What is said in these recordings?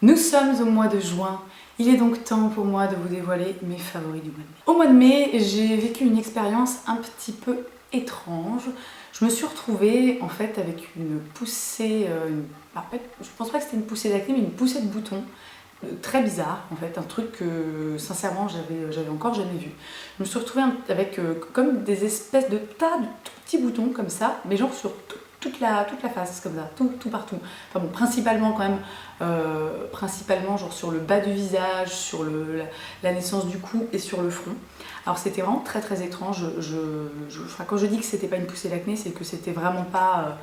Nous sommes au mois de juin, il est donc temps pour moi de vous dévoiler mes favoris du mois de mai. Au mois de mai, j'ai vécu une expérience un petit peu étrange. Je me suis retrouvée en fait avec une poussée, en fait, je pense pas que c'était une poussée d'acné, mais une poussée de boutons. Très bizarre en fait, un truc que sincèrement j'avais encore jamais vu. Je me suis retrouvée avec comme des espèces de tas de tout petits boutons comme ça, mais genre sur toute la face comme ça, tout partout. Enfin bon, principalement quand même, principalement genre sur le bas du visage, sur la naissance du cou et sur le front. Alors c'était vraiment très très étrange. Enfin, quand je dis que c'était pas une poussée d'acné, c'est que c'était vraiment pas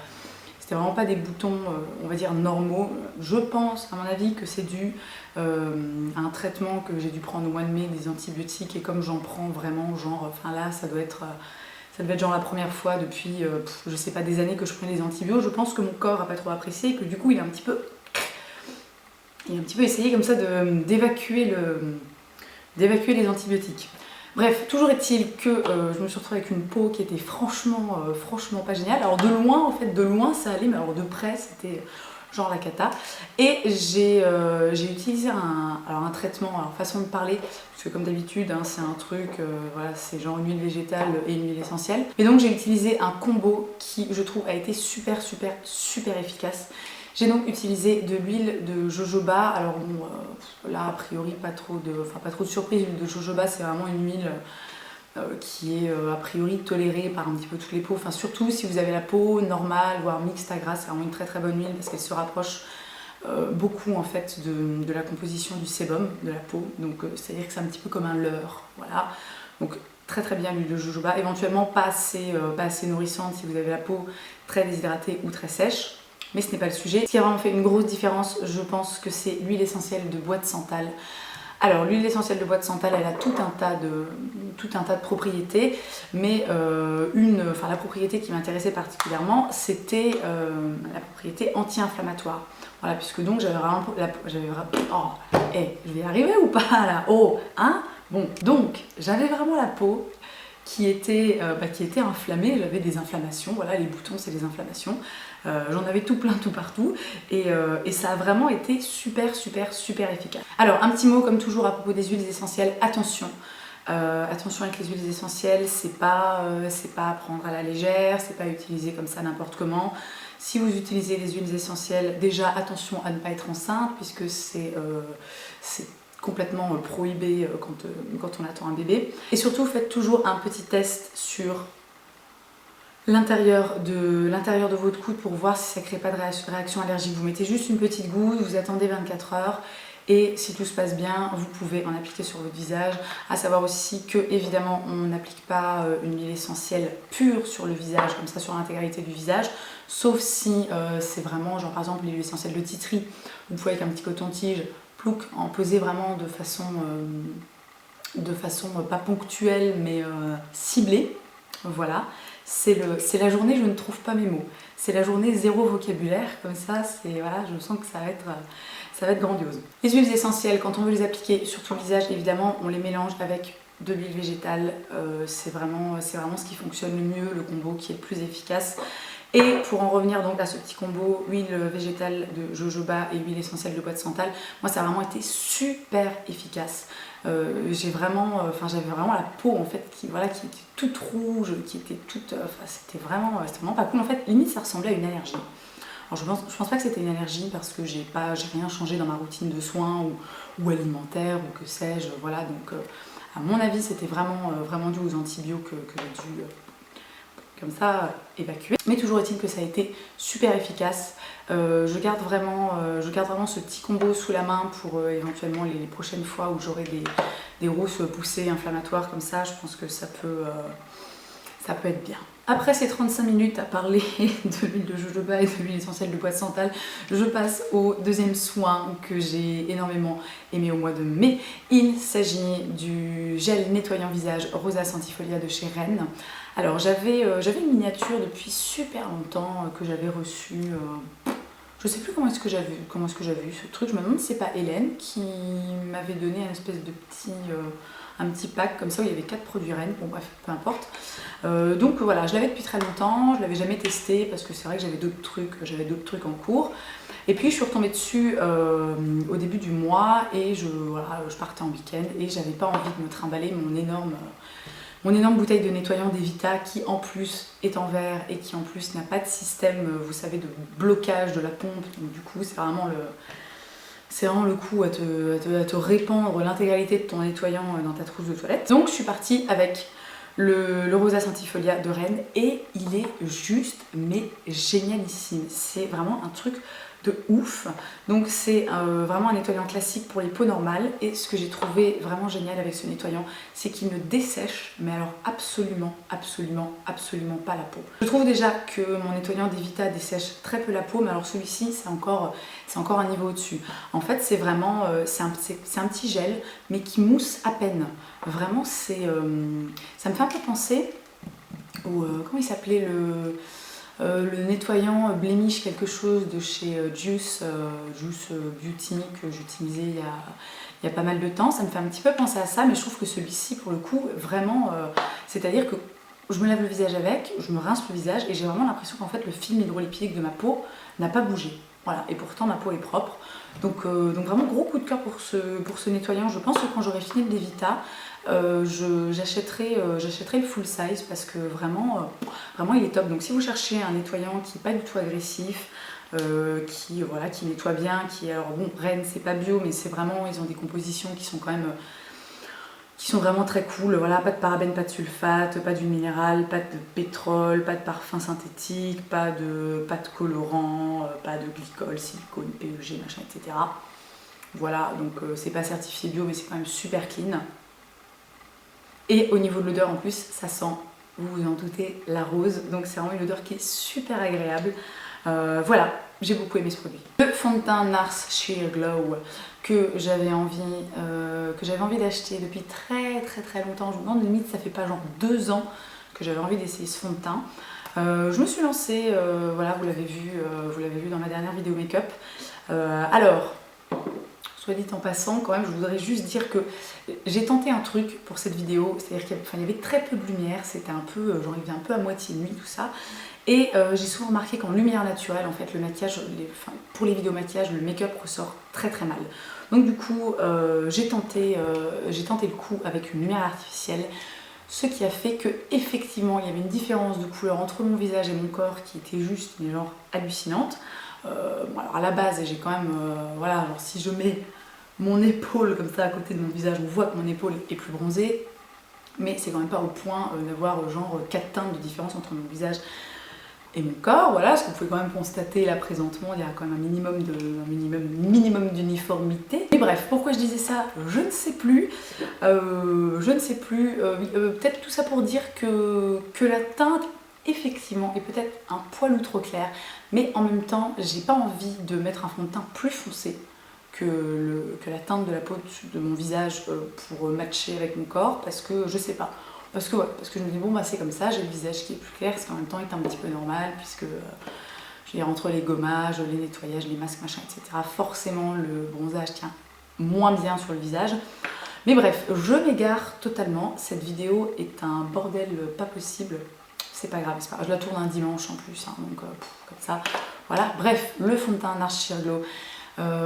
des boutons, on va dire, normaux. Je pense, à mon avis, que c'est dû à un traitement que j'ai dû prendre au mois de mai, des antibiotiques, et comme j'en prends vraiment, genre, enfin là, ça devait être genre la première fois depuis, je sais pas, des années que je prenais des antibiotiques. Je pense que mon corps a pas trop apprécié et que du coup, il a un petit peu essayé comme ça d'évacuer les antibiotiques. Bref, toujours est-il que je me suis retrouvée avec une peau qui était franchement pas géniale. Alors de loin, en fait, de loin ça allait, mais alors de près c'était genre la cata. Et j'ai utilisé un traitement, alors façon de parler, parce que comme d'habitude, hein, c'est un truc, voilà, c'est genre une huile végétale et une huile essentielle. Et donc j'ai utilisé un combo qui, je trouve, a été super efficace. J'ai donc utilisé de l'huile de jojoba. Alors bon, là a priori pas trop de surprise. L'huile de jojoba, c'est vraiment une huile qui est a priori tolérée par un petit peu toutes les peaux. Enfin surtout si vous avez la peau normale, voire mixte à grasse, c'est vraiment une très bonne huile parce qu'elle se rapproche beaucoup en fait de la composition du sébum de la peau. Donc c'est-à-dire que c'est un petit peu comme un leurre. Voilà. Donc très bien l'huile de jojoba. Éventuellement pas assez nourrissante si vous avez la peau très déshydratée ou très sèche. Mais ce n'est pas le sujet. Ce qui a vraiment fait une grosse différence, je pense que c'est l'huile essentielle de bois de santal. Alors l'huile essentielle de bois de santal, elle a tout un tas de propriétés, mais la propriété qui m'intéressait particulièrement, c'était la propriété anti-inflammatoire. Voilà, puisque donc j'avais vraiment... Oh, je vais y arriver ou pas là? Oh, hein? Bon, donc j'avais vraiment la peau qui était inflammée, j'avais des inflammations, voilà, les boutons c'est des inflammations, j'en avais tout plein, tout partout, et ça a vraiment été super efficace. Alors un petit mot comme toujours à propos des huiles essentielles, attention avec les huiles essentielles, c'est pas à prendre à la légère, c'est pas à utiliser comme ça n'importe comment. Si vous utilisez les huiles essentielles, déjà attention à ne pas être enceinte, puisque c'est complètement prohibé quand on attend un bébé. Et surtout, faites toujours un petit test sur l'intérieur de votre coude pour voir si ça ne crée pas de réaction allergique. Vous mettez juste une petite goutte, vous attendez 24 heures et si tout se passe bien, vous pouvez en appliquer sur votre visage. À savoir aussi que, évidemment, on n'applique pas une huile essentielle pure sur le visage, comme ça sur l'intégralité du visage, sauf si c'est vraiment, genre par exemple l'huile essentielle de titri, vous pouvez avec un petit coton-tige en poser vraiment de façon pas ponctuelle mais ciblée. Voilà, c'est la journée, je ne trouve pas mes mots, c'est la journée zéro vocabulaire, comme ça, voilà, je sens que ça va être grandiose. Les huiles essentielles, quand on veut les appliquer sur tout le visage, évidemment on les mélange avec de l'huile végétale, c'est vraiment ce qui fonctionne le mieux, le combo qui est le plus efficace. Et pour en revenir donc à ce petit combo huile végétale de jojoba et huile essentielle de bois de santal, moi ça a vraiment été super efficace. J'avais vraiment la peau en fait qui était toute rouge, qui était toute, c'était vraiment pas cool en fait. Limite ça ressemblait à une allergie. Alors je pense pas que c'était une allergie parce que j'ai rien changé dans ma routine de soins ou alimentaire ou que sais-je. Voilà, donc à mon avis c'était vraiment dû aux antibiotiques que j'ai dû comme ça évacuer. Mais toujours est-il que ça a été super efficace. Je garde vraiment ce petit combo sous la main pour éventuellement les prochaines fois où j'aurai des grosses poussées inflammatoires comme ça. Je pense que ça peut être bien. Après ces 35 minutes à parler de l'huile de jojoba et de l'huile essentielle de bois de santal, je passe au deuxième soin que j'ai énormément aimé au mois de mai. Il s'agit du gel nettoyant visage Rosa Centifolia de chez Rennes. Alors j'avais une miniature depuis super longtemps que j'avais reçue. Je sais plus comment est-ce que j'avais eu ce truc. Je me demande si c'est pas Hélène qui m'avait donné une espèce de un petit pack comme ça où il y avait 4 produits Rennes. Bon bref, peu importe. Donc voilà, je l'avais depuis très longtemps, je l'avais jamais testé parce que c'est vrai que j'avais d'autres trucs en cours. Et puis je suis retombée dessus au début moi et voilà, je partais en week-end et j'avais pas envie de me trimballer mon énorme bouteille de nettoyant d'Evita qui en plus est en verre et qui en plus n'a pas de système, vous savez, de blocage de la pompe. Donc du coup, c'est vraiment le coup à te répandre l'intégralité de ton nettoyant dans ta trousse de toilette. Donc je suis partie avec le Rosa Centifolia de Rennes et il est juste mais génialissime. C'est vraiment un truc de ouf. Donc c'est vraiment un nettoyant classique pour les peaux normales et ce que j'ai trouvé vraiment génial avec ce nettoyant, c'est qu'il ne dessèche mais alors absolument pas la peau. Je trouve déjà que mon nettoyant d'Evita dessèche très peu la peau, mais alors celui-ci c'est encore un niveau au-dessus. En fait c'est vraiment c'est un petit gel mais qui mousse à peine. Vraiment ça me fait un peu penser au comment il s'appelait le nettoyant Blemish quelque chose de chez Juice Beauty que j'utilisais il y a pas mal de temps. Ça me fait un petit peu penser à ça, mais je trouve que celui-ci pour le coup vraiment c'est-à-dire que je me lave le visage avec, je me rince le visage et j'ai vraiment l'impression qu'en fait le film hydrolipidique de ma peau n'a pas bougé. Voilà, et pourtant ma peau est propre. Donc vraiment gros coup de cœur pour ce nettoyant. Je pense que quand j'aurai fini le Devita, j'achèterai le full size parce que vraiment il est top. Donc si vous cherchez un nettoyant qui n'est pas du tout agressif, qui nettoie bien, alors bon, Rennes c'est pas bio mais c'est vraiment, ils ont des compositions qui sont quand même qui sont vraiment très cool. Voilà, pas de parabènes, pas de sulfate, pas d'huile minérale, pas de pétrole, pas de parfum synthétique, pas de colorant, pas de glycol, silicone, PEG, machin, etc. Voilà, donc c'est pas certifié bio mais c'est quand même super clean. Et au niveau de l'odeur en plus, ça sent, vous vous en doutez, la rose. Donc c'est vraiment une odeur qui est super agréable. Voilà, j'ai beaucoup aimé ce produit. Le fond de teint Nars Sheer Glow que j'avais envie d'acheter depuis très longtemps. Je me demande limite ça fait pas genre 2 ans que j'avais envie d'essayer ce fond de teint. Je me suis lancée, voilà, vous l'avez vu dans ma dernière vidéo make-up. Alors, soit dit en passant, quand même, je voudrais juste dire que j'ai tenté un truc pour cette vidéo, c'est-à-dire qu'il y avait très peu de lumière, c'était un peu, j'arrivais un peu à moitié nuit, tout ça. Et j'ai souvent remarqué qu'en lumière naturelle, en fait, le maquillage, pour les vidéos maquillage, le make-up ressort très mal. Donc du coup, j'ai tenté le coup avec une lumière artificielle, ce qui a fait que effectivement, il y avait une différence de couleur entre mon visage et mon corps qui était juste, mais genre hallucinante. Bon, alors à la base, j'ai quand même, voilà, genre si je mets mon épaule comme ça à côté de mon visage, on voit que mon épaule est plus bronzée, mais c'est quand même pas au point d'avoir genre 4 teintes de différence entre mon visage et mon corps, voilà, ce que vous pouvez quand même constater là présentement, il y a quand même un minimum d'uniformité. Et bref, pourquoi je disais ça, je ne sais plus, peut-être tout ça pour dire que la teinte effectivement est peut-être un poil ou trop clair, mais en même temps j'ai pas envie de mettre un fond de teint plus foncé que la teinte de la peau de mon visage pour matcher avec mon corps, parce que je sais pas. Parce que je me dis bon bah c'est comme ça, j'ai le visage qui est plus clair, ce qui en même temps est un petit peu normal, puisque je veux dire, entre les gommages, les nettoyages, les masques, machin, etc. Forcément le bronzage tient moins bien sur le visage. Mais bref, je m'égare totalement, cette vidéo est un bordel pas possible, c'est pas grave, je la tourne un dimanche en plus, hein, donc comme ça, voilà. Bref, le fond de teint Nars Sheer Glow.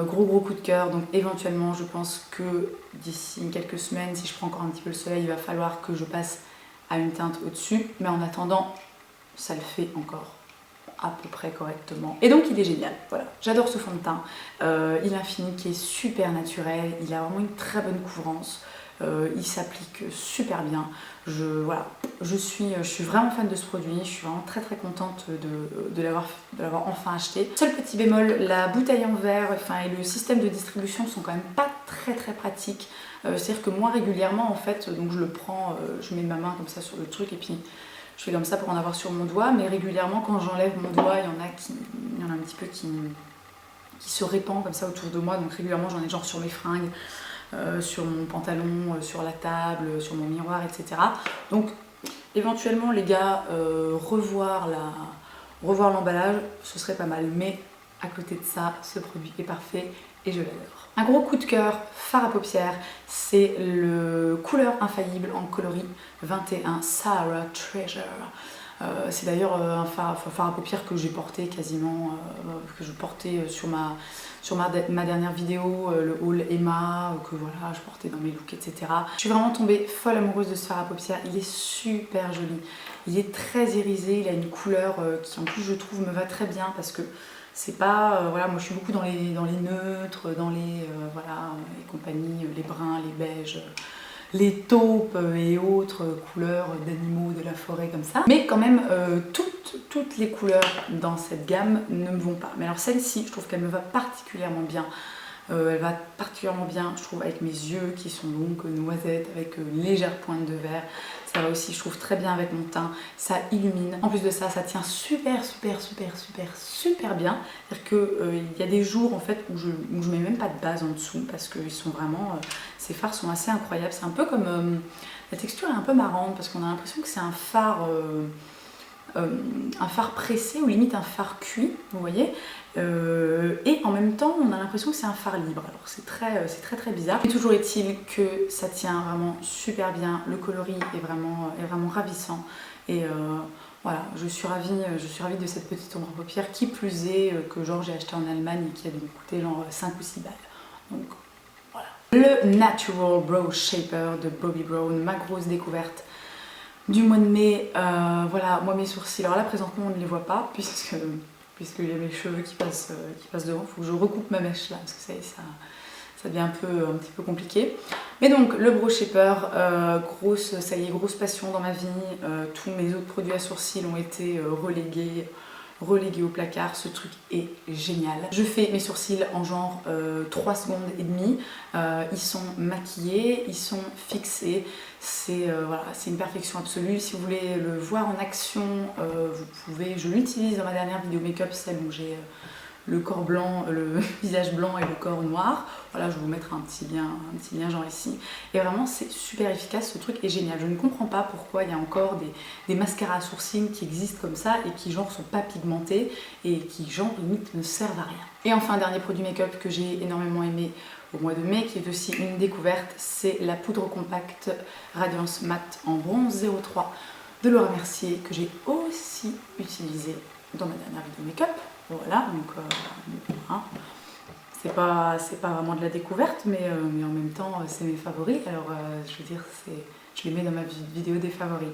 Gros coup de cœur, donc éventuellement je pense que d'ici quelques semaines, si je prends encore un petit peu le soleil, il va falloir que je passe à une teinte au-dessus, mais en attendant ça le fait encore à peu près correctement. Et donc il est génial, voilà, j'adore ce fond de teint, il infini qui est super naturel, il a vraiment une très bonne couvrance, il s'applique super bien. Je suis vraiment fan de ce produit, je suis vraiment très contente de l'avoir enfin acheté. Seul petit bémol, la bouteille en verre et le système de distribution sont quand même pas très pratiques. C'est-à-dire que moi régulièrement en fait, donc je le prends, je mets ma main comme ça sur le truc et puis je fais comme ça pour en avoir sur mon doigt, mais régulièrement quand j'enlève mon doigt, il y en a un petit peu qui se répand comme ça autour de moi, donc régulièrement j'en ai genre sur mes fringues, sur mon pantalon, sur la table, sur mon miroir, etc. Donc éventuellement les gars, revoir l'emballage, ce serait pas mal, mais à côté de ça, ce produit est parfait et je l'adore. Un gros coup de cœur, fard à paupières, c'est le Couleur Infaillible en coloris 21 Sarah Treasure. C'est d'ailleurs un fard à paupières que j'ai porté quasiment, que je portais sur ma dernière vidéo, le haul Emma, que voilà, je portais dans mes looks, etc. Je suis vraiment tombée folle amoureuse de ce fard à paupières, il est super joli. Il est très irisé, il a une couleur qui en plus je trouve me va très bien parce que c'est pas, voilà, moi je suis beaucoup dans les neutres, dans voilà, les compagnies, les bruns, les beiges, les taupes et autres couleurs d'animaux de la forêt comme ça. Mais quand même, toutes les couleurs dans cette gamme ne me vont pas. Mais alors celle-ci, je trouve qu'elle me va particulièrement bien. Elle va particulièrement bien, je trouve, avec mes yeux qui sont longs que noisettes, avec une légère pointe de vert. Ça va aussi, je trouve, très bien avec mon teint. Ça illumine. En plus de ça, ça tient super bien. C'est-à-dire qu'il y a des jours en fait où je mets même pas de base en dessous parce que ils sont vraiment, ces fards sont assez incroyables. C'est un peu comme, la texture est un peu marrante parce qu'on a l'impression que c'est un fard pressé ou limite un fard cuit, vous voyez, et en même temps on a l'impression que c'est un fard libre. Alors c'est très bizarre. Mais toujours est-il que ça tient vraiment super bien, le coloris est vraiment ravissant et voilà, je suis ravie de cette petite ombre à paupières, qui plus est que genre j'ai acheté en Allemagne et qui a dû me coûter genre 5 ou 6 balles. Donc voilà. Le Natural Brow Shaper de Bobbi Brown, ma grosse découverte du mois de mai. Voilà, moi mes sourcils, alors là présentement on ne les voit pas puisqu'il y a mes cheveux qui passent devant. Il faut que je recoupe ma mèche là parce que ça devient un petit peu compliqué. Mais donc le Brow Shaper, ça y est, grosse passion dans ma vie. Tous mes autres produits à sourcils ont été relégués au placard. Ce truc est génial. Je fais mes sourcils en genre 3 secondes et demie. Ils sont maquillés, ils sont fixés. Voilà, c'est une perfection absolue. Si vous voulez le voir en action, vous pouvez, je l'utilise dans ma dernière vidéo make-up, celle où j'ai le corps blanc, le visage blanc et le corps noir. Voilà, je vais vous mettre un petit lien genre ici. Et vraiment, c'est super efficace, ce truc est génial. Je ne comprends pas pourquoi il y a encore des mascaras à sourcils qui existent comme ça et qui genre sont pas pigmentés et qui genre limite ne servent à rien. Et enfin, dernier produit make-up que j'ai énormément aimé au mois de mai, qui est aussi une découverte, c'est la poudre compacte Radiance Matte en bronze 03 de Laura Mercier, que j'ai aussi utilisée dans ma dernière vidéo make-up. Voilà, donc hein, c'est pas vraiment de la découverte, mais en même temps c'est mes favoris. Alors je veux dire, je les mets dans ma vidéo des favoris.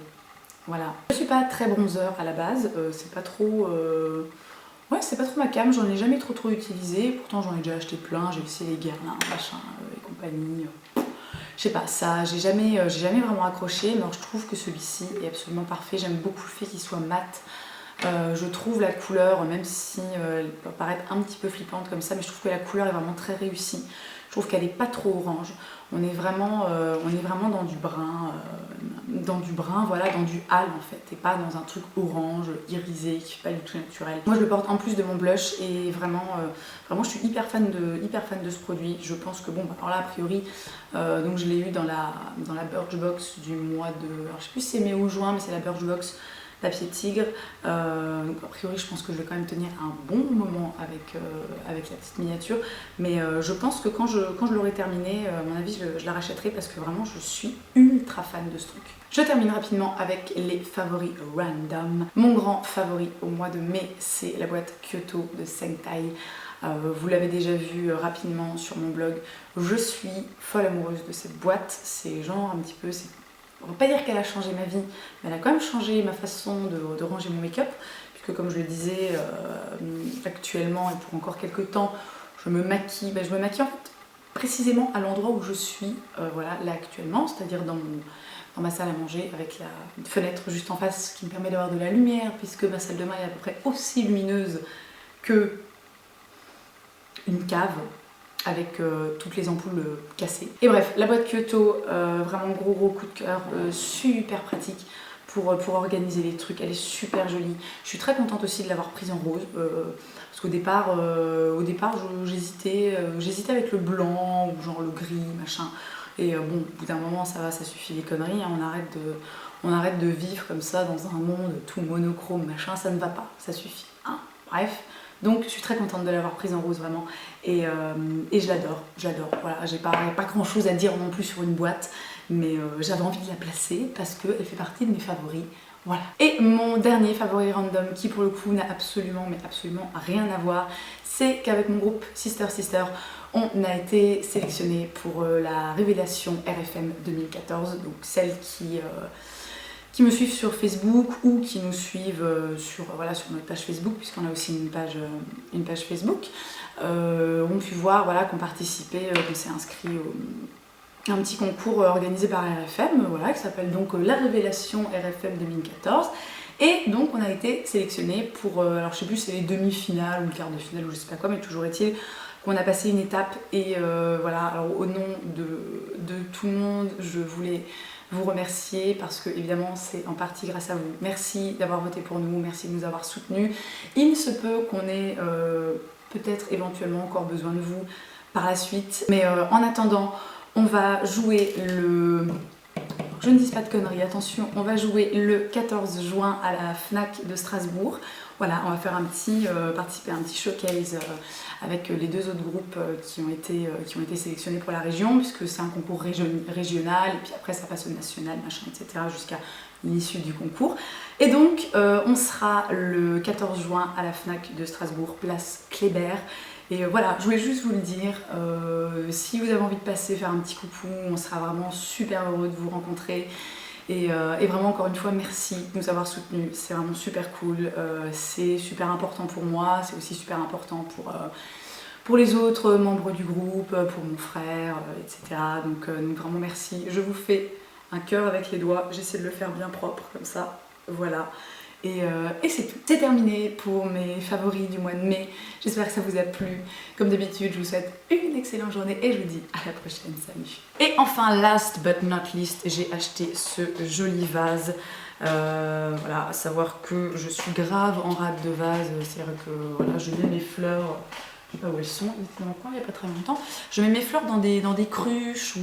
Voilà. Je suis pas très bronzer à la base, c'est pas trop ma cam, j'en ai jamais trop utilisé. Pourtant j'en ai déjà acheté plein, j'ai essayé les Guerlain, machin et compagnie. Je sais pas, ça, j'ai jamais vraiment accroché, mais alors je trouve que celui-ci est absolument parfait. J'aime beaucoup le fait qu'il soit mat. Je trouve la couleur, même si elle peut paraître un petit peu flippante comme ça, mais je trouve que la couleur est vraiment très réussie. Je trouve qu'elle n'est pas trop orange. On est vraiment dans du brun, voilà, dans du hâle en fait, et pas dans un truc orange, irisé, qui fait pas du tout naturel. Moi je le porte en plus de mon blush et vraiment je suis hyper fan de ce produit. Je pense que bon, alors là a priori, donc je l'ai eu dans la Birchbox du mois de, alors je sais plus si c'est mai ou juin, mais c'est la Birchbox papier tigre, donc a priori je pense que je vais quand même tenir un bon moment avec la petite miniature, mais je pense que quand je l'aurai terminé, à mon avis je la rachèterai parce que vraiment je suis ultra fan de ce truc. Je termine rapidement avec les favoris random. Mon grand favori au mois de mai, c'est la boîte Kyoto de Sentai. Vous l'avez déjà vu rapidement sur mon blog, je suis folle amoureuse de cette boîte. C'est genre un petit peu, on ne va pas dire qu'elle a changé ma vie, mais elle a quand même changé ma façon de ranger mon make-up, puisque comme je le disais, actuellement et pour encore quelques temps, je me maquille en fait précisément à l'endroit où je suis, voilà, là actuellement, c'est-à-dire dans ma salle à manger, avec la fenêtre juste en face qui me permet d'avoir de la lumière, puisque ma salle de bain est à peu près aussi lumineuse que une cave, avec toutes les ampoules cassées. Et bref, la boîte Kyoto, vraiment gros coup de cœur, super pratique pour organiser les trucs, elle est super jolie. Je suis très contente aussi de l'avoir prise en rose, parce qu'au départ, j'hésitais avec le blanc ou genre le gris, machin. Et bon, au bout d'un moment, ça va, ça suffit les conneries, hein, on arrête de vivre comme ça dans un monde tout monochrome, machin, ça ne va pas, ça suffit. Hein. Bref. Donc je suis très contente de l'avoir prise en rose vraiment et je l'adore, voilà, j'ai pas grand chose à dire non plus sur une boîte, mais j'avais envie de la placer parce qu'elle fait partie de mes favoris Voilà. Et mon dernier favori random, qui pour le coup n'a absolument, mais absolument rien à voir, c'est qu'avec mon groupe Sister Sister, on a été sélectionné pour la révélation RFM 2014, donc celles qui me suivent sur Facebook ou qui nous suivent sur notre page Facebook, puisqu'on a aussi une page Facebook, ont pu voir qu'on participait, qu'on s'est inscrit à un petit concours organisé par RFM, qui s'appelle donc la révélation RFM 2014. Et donc on a été sélectionné pour, alors je sais plus si c'est les demi-finales ou le quart de finale ou je sais pas quoi, mais toujours est-il qu'on a passé une étape et alors au nom de tout le monde, je voulais vous remercier parce que évidemment c'est en partie grâce à vous. Merci d'avoir voté pour nous, merci de nous avoir soutenus. Il se peut qu'on ait peut-être éventuellement encore besoin de vous par la suite, mais en attendant, on va jouer je ne dis pas de conneries, attention, on va jouer le 14 juin à la FNAC de Strasbourg. Voilà, on va faire participer à un petit showcase avec les deux autres groupes qui ont été sélectionnés pour la région, puisque c'est un concours régional, et puis après ça passe au national, machin, etc., jusqu'à l'issue du concours. Et donc, on sera le 14 juin à la FNAC de Strasbourg, place Kléber. Et voilà, je voulais juste vous le dire, si vous avez envie de passer, faire un petit coucou, on sera vraiment super heureux de vous rencontrer. Et vraiment, encore une fois, merci de nous avoir soutenus, c'est vraiment super cool, c'est super important pour moi, c'est aussi super important pour les autres membres du groupe, pour mon frère, etc. Donc vraiment merci, je vous fais un cœur avec les doigts, j'essaie de le faire bien propre comme ça, voilà. Et c'est tout. C'est terminé pour mes favoris du mois de mai. J'espère que ça vous a plu. Comme d'habitude, je vous souhaite une excellente journée et je vous dis à la prochaine. Salut. Et enfin, last but not least, j'ai acheté ce joli vase. Voilà, à savoir que je suis grave en rate de vase. C'est-à-dire que voilà, je mets mes fleurs, je sais pas où elles sont, il y a pas très longtemps. Je mets mes fleurs dans des cruches ou